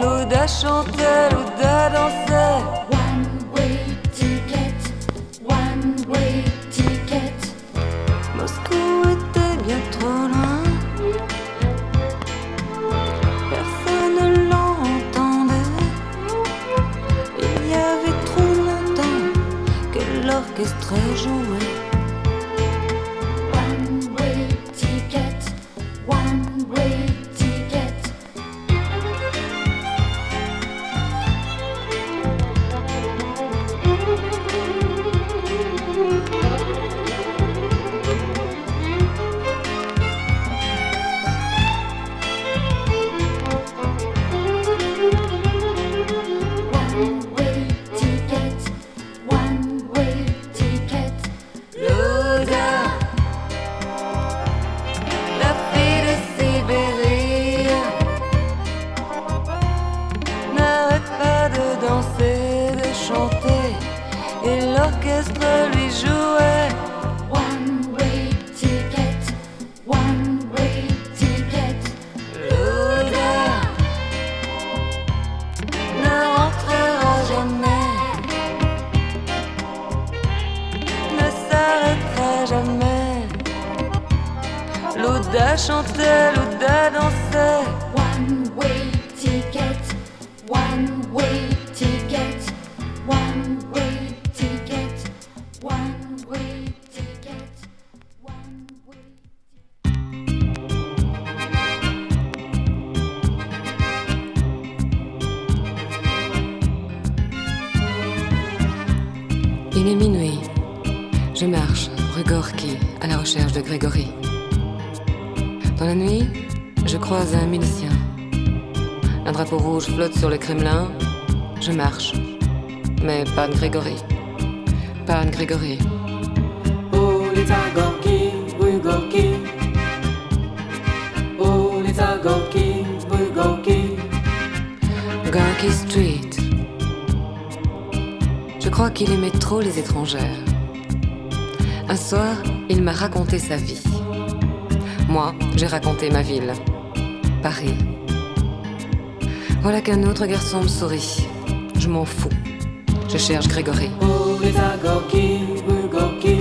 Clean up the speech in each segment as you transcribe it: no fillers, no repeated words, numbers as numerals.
Louda chantait, Louda dansait. One-way ticket, one-way ticket. Moscou était bien trop loin. Personne ne l'entendait. Il y avait trop longtemps que l'orchestre jouait. One-way ticket, one-way ticket. One-way ticket, one-way ticket. Louda, la fille de Sibérie, n'arrête pas de danser, de chanter, et l'orchestre lui jouait. One-way ticket, one-way ticket. Louda ne rentrera jamais, ne s'arrêtera jamais. Louda chantait, Louda dansait. One-way ticket, one-way ticket, one-way ticket, one-way ticket, one-way. Il est minuit, je marche rue Gorky à la recherche de Grégory. Dans la nuit, je croise un milicien. Un drapeau rouge flotte sur le Kremlin. Je marche, mais pas de Grégory. Pas de Grégory. Ulica Gorki, rue Gorki. Ulica Gorki, rue Gorki. Gorky Street. Je crois qu'il aimait trop les étrangères. Un soir, il m'a raconté sa vie. Moi, j'ai raconté ma ville, Paris. Voilà qu'un autre garçon me sourit. Je m'en fous. Je cherche Grégory. Ulica Gorki, rue Gorki.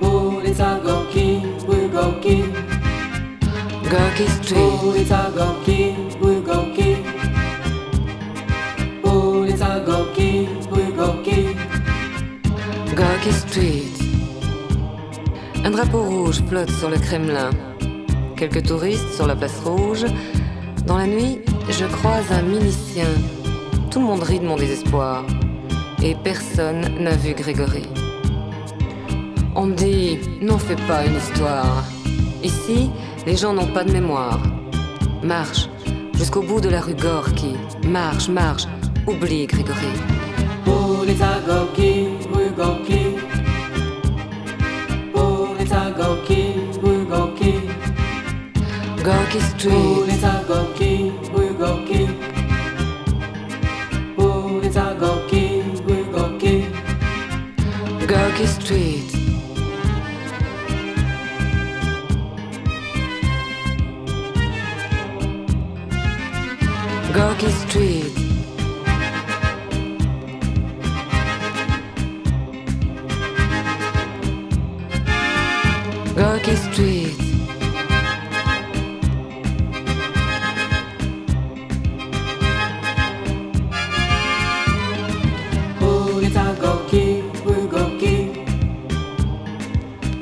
Ulica Gorki, rue Gorki. Gorky Street. Ulica Gorki, rue Gorki. Ulica Gorki, rue Gorki. Gorky Street. Un drapeau rouge flotte sur le Kremlin. Quelques touristes sur la place rouge. Dans la nuit, je croise un milicien. Tout le monde rit de mon désespoir. Et personne n'a vu Grégory. On me dit, n'en fais pas une histoire. Ici, les gens n'ont pas de mémoire. Marche jusqu'au bout de la rue Gorky. Marche, marche, oublie Grégory. Ulica Gorki, rue Gorki. Ulica Gorki, rue Gorki. Gorky Street. Ulica Gorki, rue Gorki. Ulica Gorki, rue Gorki. Gorky Street. Gorky Street. Gorky Street. Ulica Gorki, rue Gorki.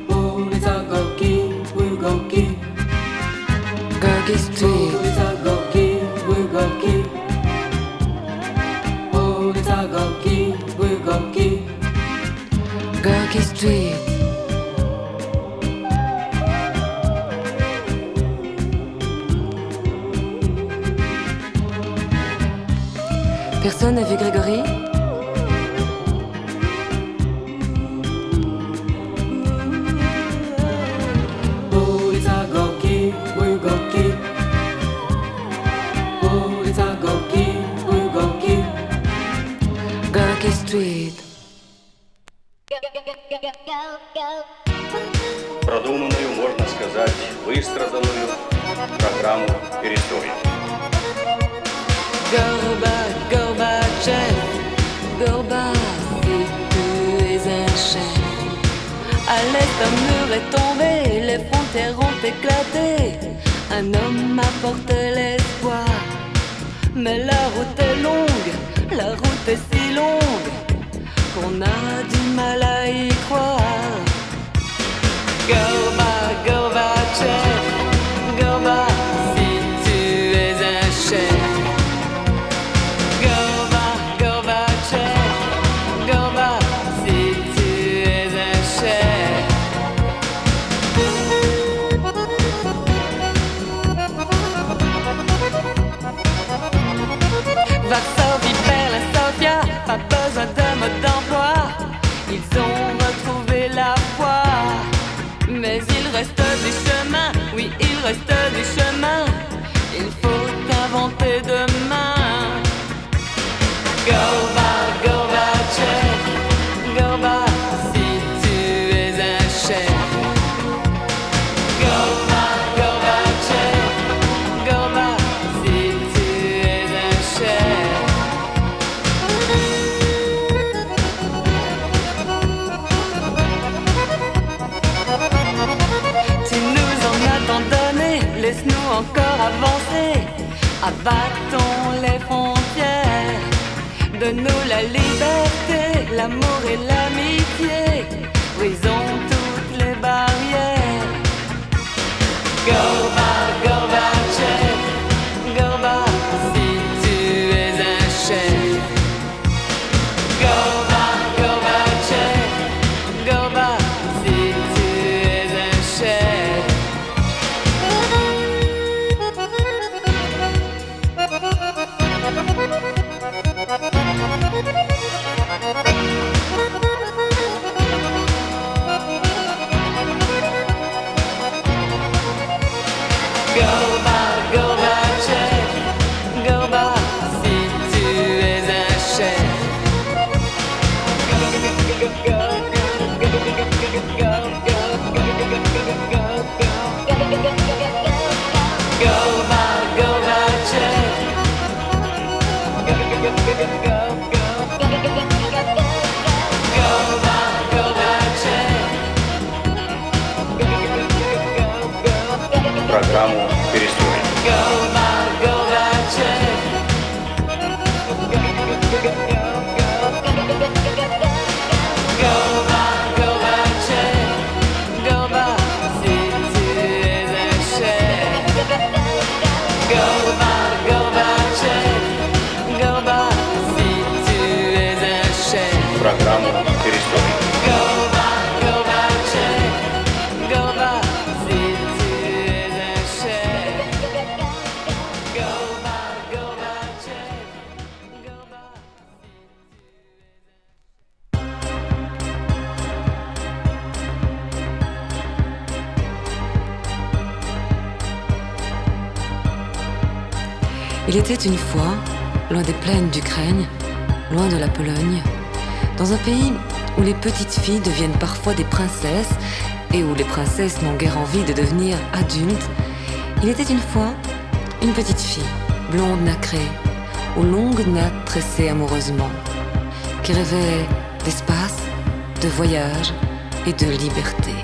Ulica Gorki, rue Gorki. Gorky Street. Ulica Gorki, rue Gorki. Ulica Gorki, rue Gorki. Gorky Street. Personne n'a vu Grégory? Ulica Gorki, rue Gorki. Ulica Gorki, rue Gorki. Gorky Street. Продуманную, можно сказать, выстраданную программу перестройки. Gorbatchev, Gorba, si tu es un chef. À l'est, un mur est tombé, les frontières ont éclaté. Un homme apporte l'espoir, mais la route est longue, la route est si longue qu'on a du mal à y croire. Gorbatchev, Gorba, si tu es un chef. Gorbatchev, Gorba, si tu es un chef. Varsovie, Berlin, Sofia, pas besoin de mode d'emploi. Ils ont retrouvé la foi. Mais il reste du chemin, oui, il reste du chemin. Il faut inventer demain. Gorbatchev, Gorba, si tu es un chef. Gorbatchev, Gorba, si tu es un chef. Tu nous en as tant donné, laisse-nous encore avancer. Abattons les frontières, donne-nous la liberté, l'amour et l'amitié. Brisons toutes les barrières. Gorbatchev, Gorba, si tu es un chef. Gorbatchev, Gorba, si tu es un chef. Gorbatchev, Gorba, si tu es un chef. Gorbatchev, Программу перестроить. Gorbatchev, Gorba, si tu es un chef. Gorbatchev, Gorba, si tu es un chef. Программу перестроить. Gorbatchev, Gorba, si tu es un chef. Gorbatchev, Gorba. Il était une fois, loin des plaines d'Ukraine, loin de la Pologne, dans un pays où les petites filles deviennent parfois des princesses et où les princesses n'ont guère envie de devenir adultes, il était une fois une petite fille, blonde nacrée, aux longues nattes tressées amoureusement, qui rêvait d'espace, de voyage et de liberté.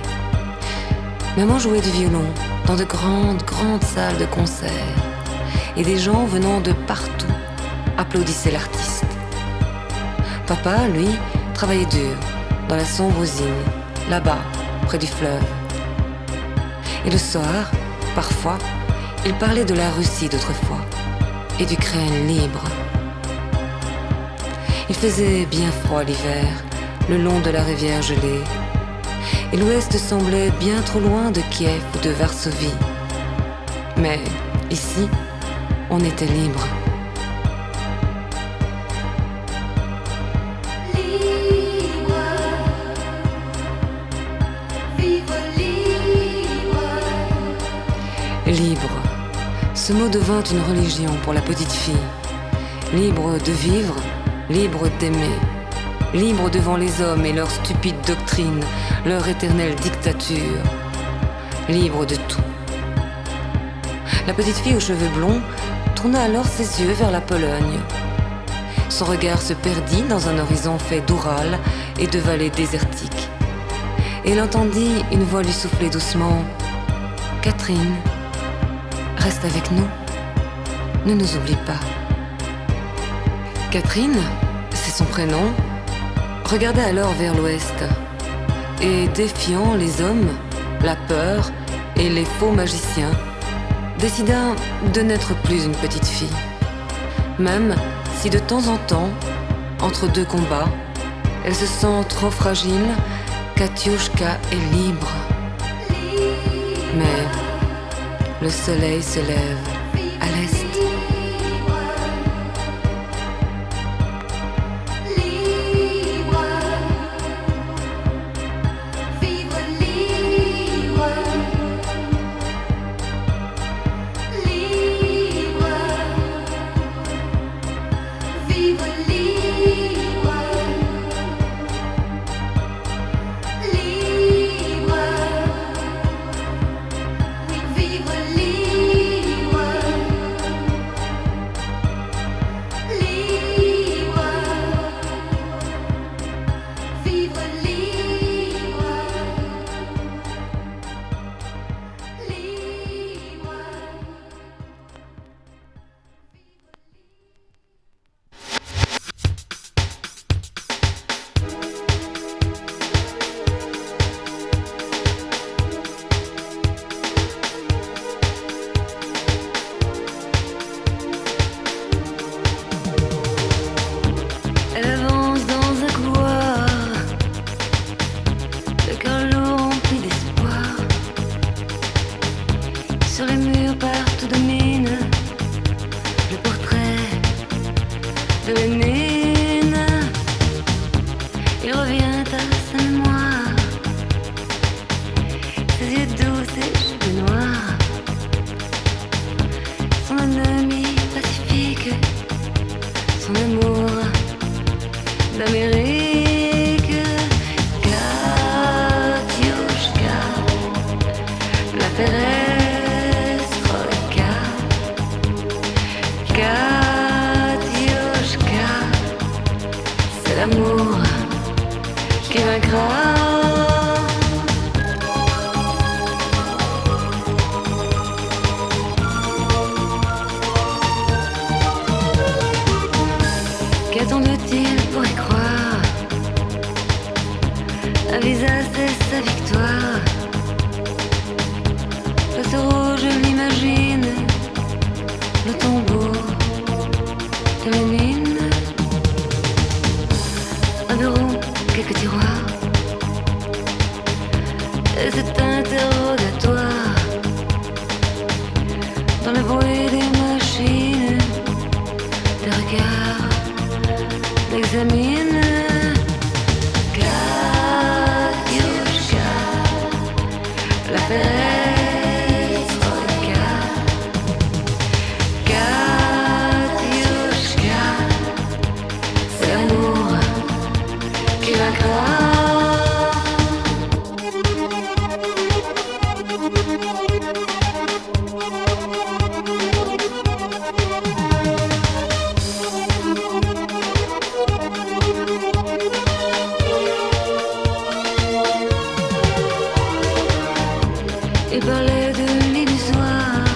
Maman jouait du violon dans de grandes salles de concert, et des gens venant de partout applaudissaient l'artiste. Papa, lui, travaillait dur dans la sombre usine, là-bas, près du fleuve. Et le soir, parfois, il parlait de la Russie d'autrefois et d'Ukraine libre. Il faisait bien froid l'hiver, le long de la rivière gelée, et l'Ouest semblait bien trop loin de Kiev ou de Varsovie. Mais ici, on était libre. Libre. Ce mot devint une religion pour la petite fille. Libre de vivre, libre d'aimer. Libre devant les hommes et leur stupide doctrine, leur éternelle dictature. Libre de tout. La petite fille aux cheveux blonds tourna alors ses yeux vers la Pologne. Son regard se perdit dans un horizon fait d'Oural et de vallées désertiques. Et il entendit une voix lui souffler doucement « Catherine, reste avec nous, ne nous oublie pas. » Catherine, c'est son prénom, regardait alors vers l'ouest et, défiant les hommes, la peur et les faux magiciens, décida de n'être plus une petite fille. Même si de temps en temps, entre deux combats, elle se sent trop fragile, Katiouchka est libre. Mais le soleil se lève à l'est. Qu'attendent-ils pour y croire? Un visage, c'est sa victoire. Place rouge, je l'imagine, le tombeau de Lénine. Un bureau, quelques tiroirs, et cet interrogatoire. Dans le bruit des machines, des regards l'examine. Katiouchka, la perestroïka. Katiouchka, c'est l'amour qui vaincra. Et parlait de l'illusoire,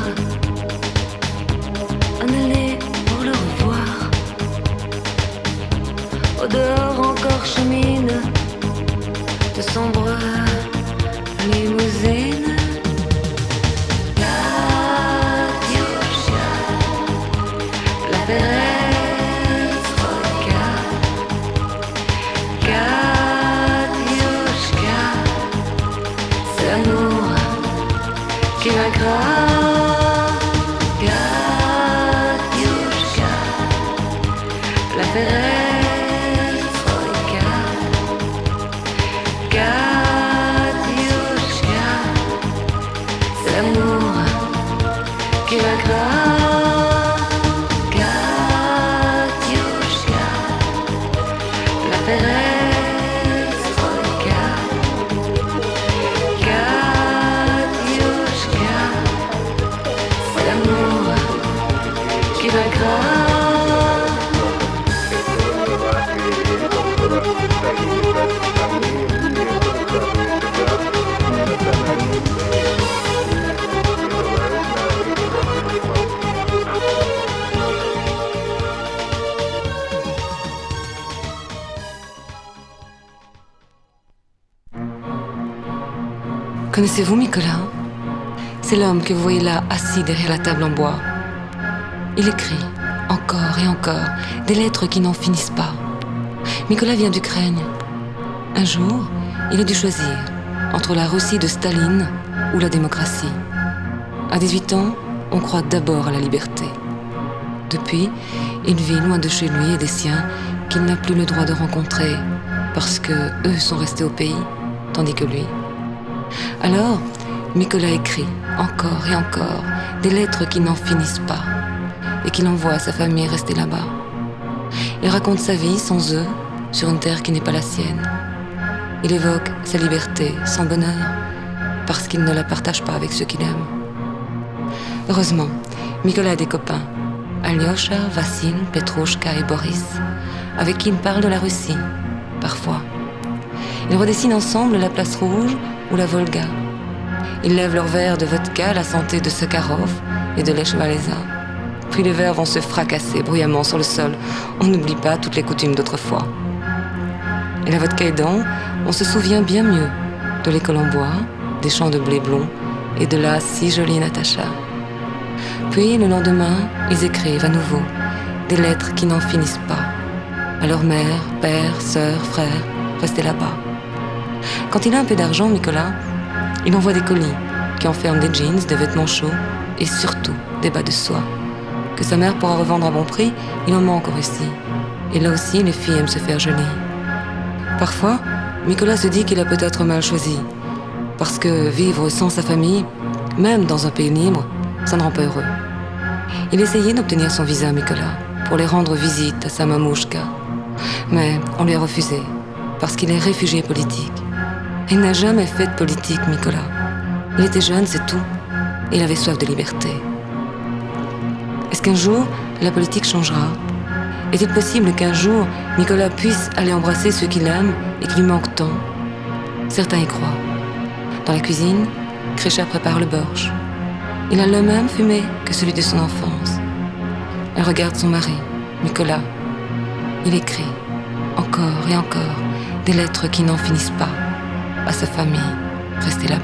en aller pour le revoir. Au dehors encore chemine de sombres limousines. Katiouchka, la perestroïka. Katiouchka, c'est l'amour qui vaincra. Katiouchka, la perestroïka. Katiouchka, c'est l'amour qui vaincra. Katiouchka, la perestroïka. Katiouchka, c'est l'amour Vidagrad. Connaissez-vous Nicolas? C'est l'homme que vous voyez là, assis derrière la table en bois. Il écrit, encore et encore, des lettres qui n'en finissent pas. Nicolas vient d'Ukraine. Un jour, il a dû choisir entre la Russie de Staline ou la démocratie. À 18 ans, on croit d'abord à la liberté. Depuis, il vit loin de chez lui et des siens qu'il n'a plus le droit de rencontrer parce que eux sont restés au pays, tandis que lui. Alors, Nicolas écrit encore et encore des lettres qui n'en finissent pas et qu'il envoie à sa famille rester là-bas. Il raconte sa vie sans eux sur une terre qui n'est pas la sienne. Il évoque sa liberté, son bonheur, parce qu'il ne la partage pas avec ceux qu'il aime. Heureusement, Nicolas a des copains, Alyosha, Vassil, Petrouchka et Boris, avec qui il parle de la Russie, parfois. Ils redessinent ensemble la place rouge ou la Volga. Ils lèvent leur verre de vodka à la santé de Sakharov et de Lech Walesa. Puis les verres vont se fracasser bruyamment sur le sol. On n'oublie pas toutes les coutumes d'autrefois. Et la vodka aidant, on se souvient bien mieux de l'école en bois, des champs de blé blond et de la si jolie Natacha. Puis le lendemain, ils écrivent à nouveau des lettres qui n'en finissent pas à leur mère, père, sœur, frère, restés là-bas. Quand il a un peu d'argent, Nicolas, il envoie des colis qui enferment des jeans, des vêtements chauds et surtout des bas de soie. Que sa mère pourra revendre à bon prix, il en manque en Russie. Et là aussi, les filles aiment se faire jolies. Parfois, Nicolas se dit qu'il a peut-être mal choisi. Parce que vivre sans sa famille, même dans un pays libre, ça ne rend pas heureux. Il essayait d'obtenir son visa, Nicolas, pour les rendre visite à sa mamouchka. Mais on lui a refusé, parce qu'il est réfugié politique. Il n'a jamais fait de politique, Nicolas. Il était jeune, c'est tout. Et il avait soif de liberté. Est-ce qu'un jour, la politique changera? Est-il possible qu'un jour, Nicolas puisse aller embrasser ceux qu'il aime et qui lui manquent tant? Certains y croient. Dans la cuisine, Krisha prépare le borsch. Il a le même fumé que celui de son enfance. Elle regarde son mari, Nicolas. Il écrit, encore et encore, des lettres qui n'en finissent pas à sa famille, restée là-bas.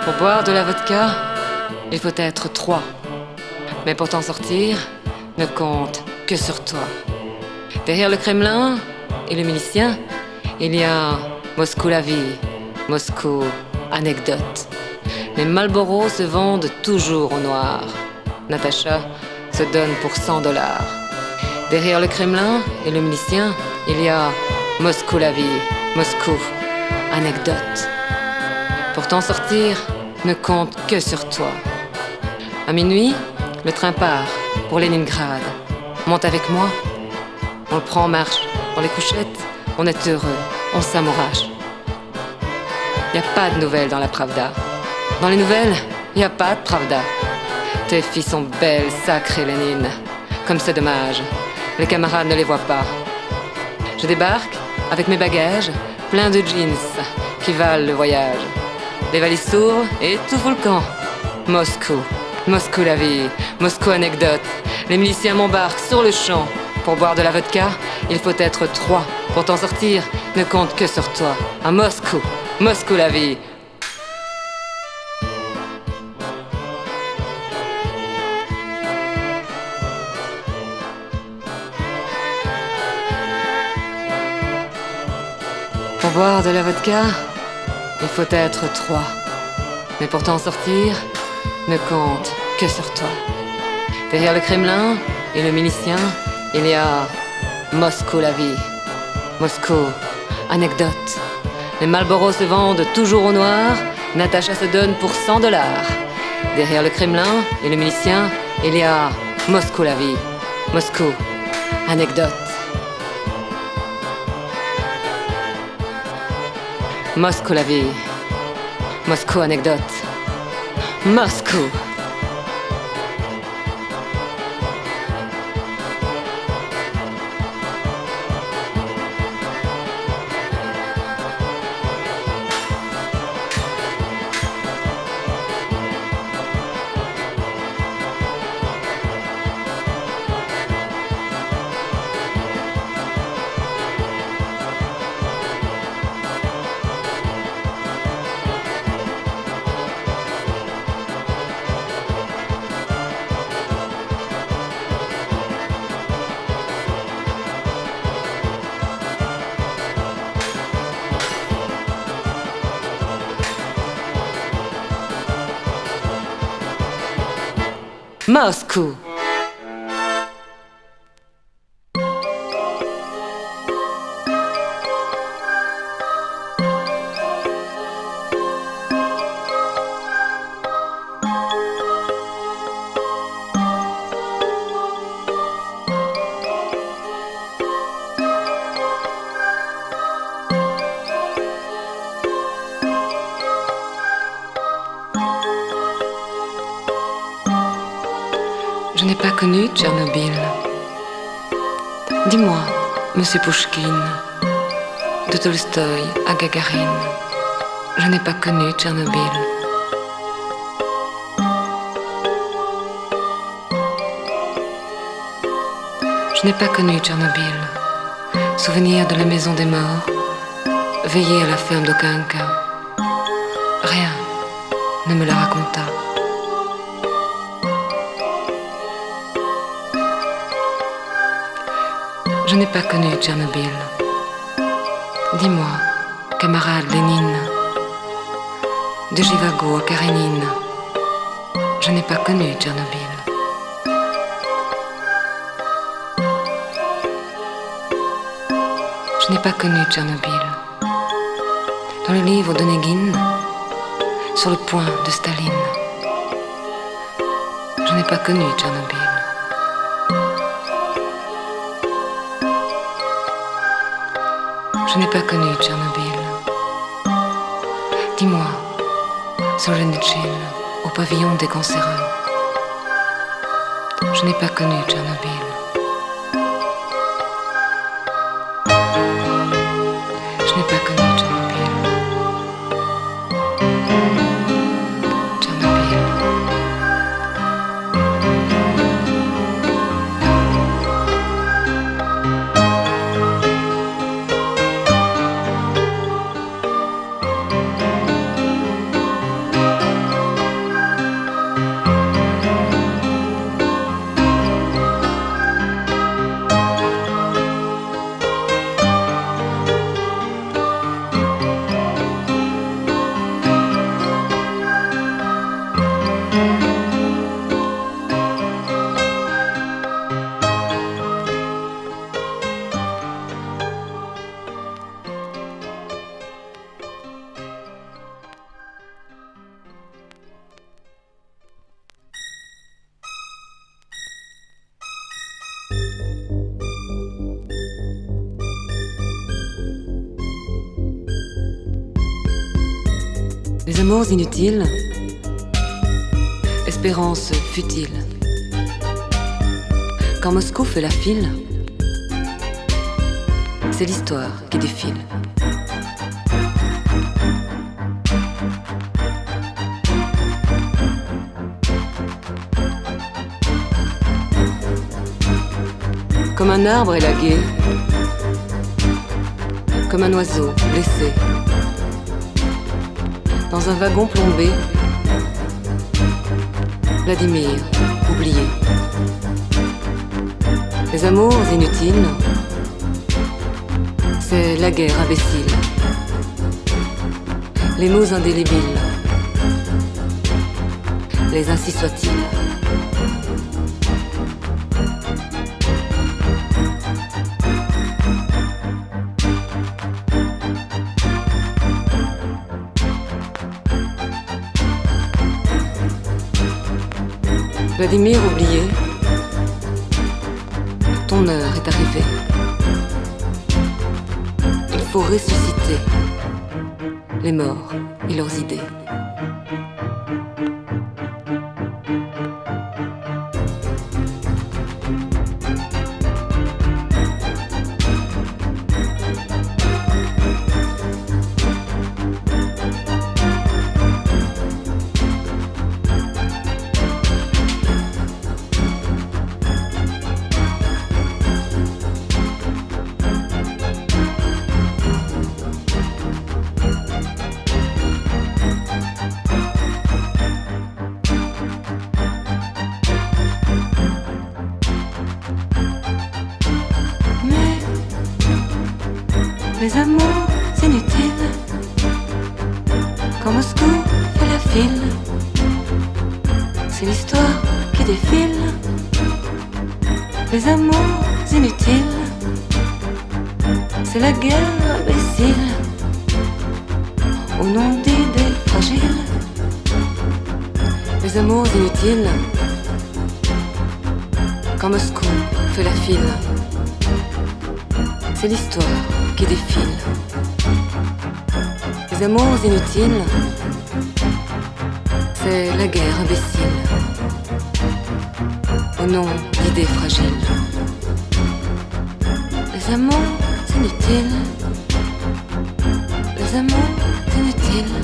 Pour boire de la vodka, il faut être 3. Mais pour t'en sortir, ne compte que sur toi. Derrière le Kremlin et le milicien, il y a Moscou la vie, Moscou anecdote. Les Marlboro se vendent toujours au noir. Natacha se donne pour $100. Derrière le Kremlin et le milicien, il y a Moscou la vie, Moscou anecdote. Pour t'en sortir, ne compte que sur toi. À minuit, le train part pour Leningrad. Monte avec moi. On le prend en marche. Dans les couchettes, on est heureux. On s'amourache. Y a pas de nouvelles dans la Pravda. Dans les nouvelles, y a pas de Pravda. Tes filles sont belles, sacrées Lénine. Comme c'est dommage. Les camarades ne les voient pas. Je débarque avec mes bagages, pleins de jeans qui valent le voyage. Les valises s'ouvrent et tout fout le camp. Moscou, Moscou la vie, Moscou anecdote. Les miliciens m'embarquent sur le champ. Pour boire de la vodka, il faut être 3. Pour t'en sortir, ne compte que sur toi. À Moscou, Moscou la vie. Pour boire de la vodka, il faut être 3. Mais pour t'en sortir, ne compte que sur toi. Derrière le Kremlin et le milicien, il y a Moscou la vie. Moscou, anecdote. Les Marlboro se vendent toujours au noir, Natacha se donne pour $100. Derrière le Kremlin et le milicien, il y a Moscou la vie. Moscou, anecdote. Moscou la vie. Moscou, anecdote. Moscou. Moscou. Je n'ai pas connu Tchernobyl. Dis-moi, Monsieur Pouchkine, de Tolstoï à Gagarine, je n'ai pas connu Tchernobyl. Je n'ai pas connu Tchernobyl. Souvenir de la maison des morts, veiller à la ferme d'Okanka. Rien ne me la raconta. Je n'ai pas connu Tchernobyl. Dis-moi, camarade Lénine, de Jivago à Karénine, je n'ai pas connu Tchernobyl. Je n'ai pas connu Tchernobyl. Dans le livre d'Onegin, sur le point de Staline, je n'ai pas connu Tchernobyl. Je n'ai pas connu Tchernobyl. Dis-moi, Solzhenitsyn, au pavillon des cancéreux, je n'ai pas connu Tchernobyl. Je n'ai pas connu Tchernobyl. Tchernobyl. Les amours inutiles, espérance futile. Quand Moscou fait la file, c'est l'histoire qui défile. Comme un arbre élagué, comme un oiseau blessé. Dans un wagon plombé, Vladimir, oublié. Les amours inutiles, c'est la guerre imbécile. Les mots indélébiles, les ainsi soit-il. Vladimir oublié, ton heure est arrivée. Il faut ressusciter les morts et leurs idées. Les amours inutiles, quand Moscou fait la file, c'est l'histoire qui défile. Les amours inutiles, c'est la guerre imbécile, au nom d'idées fragiles. Les amours inutiles, quand Moscou fait la file, c'est l'histoire qui défile. Les amours inutiles, c'est la guerre imbécile, au nom d'idées fragiles. Les amours inutiles, les amours inutiles.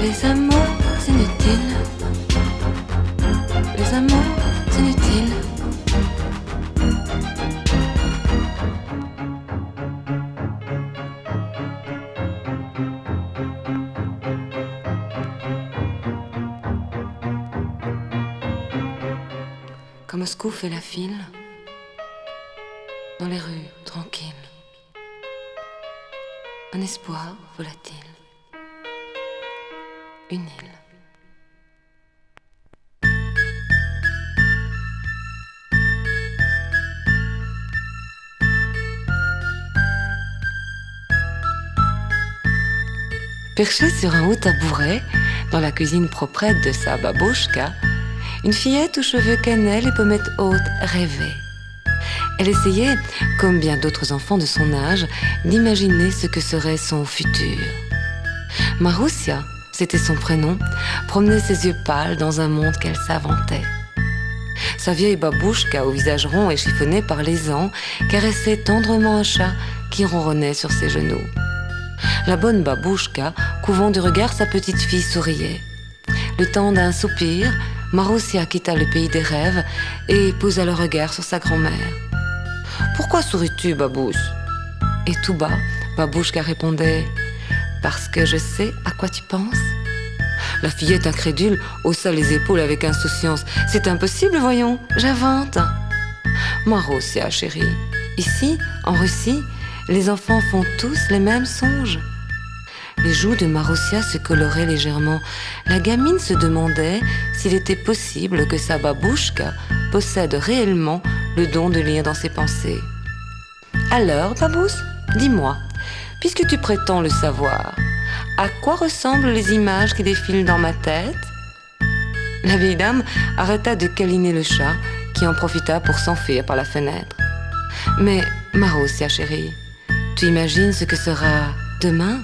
Les amours inutiles, les amours inutiles. Quand Moscou fait la file, dans les rues tranquilles, un espoir volatile, une île. Perchée sur un haut tabouret, dans la cuisine proprette de sa babouchka, une fillette aux cheveux cannelle et pommettes hautes rêvait. Elle essayait, comme bien d'autres enfants de son âge, d'imaginer ce que serait son futur. Maroussia, c'était son prénom, promenait ses yeux pâles dans un monde qu'elle s'inventait. Sa vieille babouchka, au visage rond et chiffonné par les ans, caressait tendrement un chat qui ronronnait sur ses genoux. La bonne babouchka, couvant du regard sa petite fille, souriait. Le temps d'un soupir, Maroussia quitta le pays des rêves et posa le regard sur sa grand-mère. « Pourquoi souris-tu, Babousse ?» Et tout bas, Babouchka répondait « Parce que je sais à quoi tu penses. » La fillette incrédule haussa les épaules avec insouciance. « C'est impossible, voyons, j'invente. » Maroussia, chérie, ici, en Russie, les enfants font tous les mêmes songes. Les joues de Maroussia se coloraient légèrement. La gamine se demandait s'il était possible que sa babouchka possède réellement le don de lire dans ses pensées. « Alors, Babousse, dis-moi, puisque tu prétends le savoir, à quoi ressemblent les images qui défilent dans ma tête ?» La vieille dame arrêta de câliner le chat, qui en profita pour s'enfuir par la fenêtre. « Mais, Maroussia, chérie, tu imagines ce que sera demain ?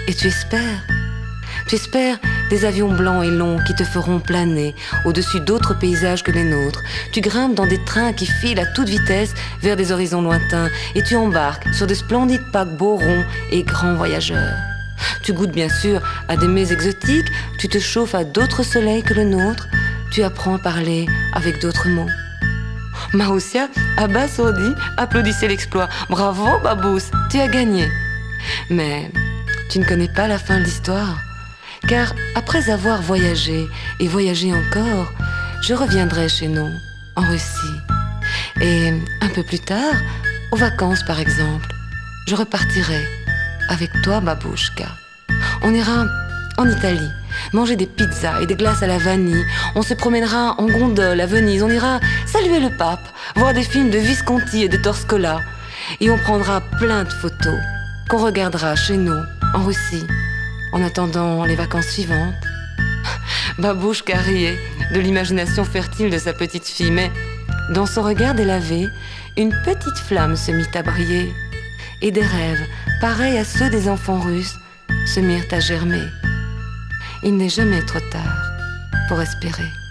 Et tu espères des avions blancs et longs qui te feront planer au-dessus d'autres paysages que les nôtres. Tu grimpes dans des trains qui filent à toute vitesse vers des horizons lointains et tu embarques sur de splendides paquebots ronds et grands voyageurs. Tu goûtes bien sûr à des mets exotiques, tu te chauffes à d'autres soleils que le nôtre, tu apprends à parler avec d'autres mots. Maroussia, abasourdie, applaudissait l'exploit. « Bravo, Babousse, tu as gagné !» Mais tu ne connais pas la fin de l'histoire, car après avoir voyagé et voyagé encore, je reviendrai chez nous, en Russie. Et un peu plus tard, aux vacances par exemple, je repartirai avec toi, Babouchka. On ira en Italie, manger des pizzas et des glaces à la vanille. On se promènera en gondole à Venise. On ira saluer le pape, voir des films de Visconti et de Torscola. Et on prendra plein de photos qu'on regardera chez nous, en Russie, en attendant les vacances suivantes. Babouchka riait de l'imagination fertile de sa petite fille, mais dans son regard délavé, une petite flamme se mit à briller, et des rêves, pareils à ceux des enfants russes, se mirent à germer. Il n'est jamais trop tard pour espérer.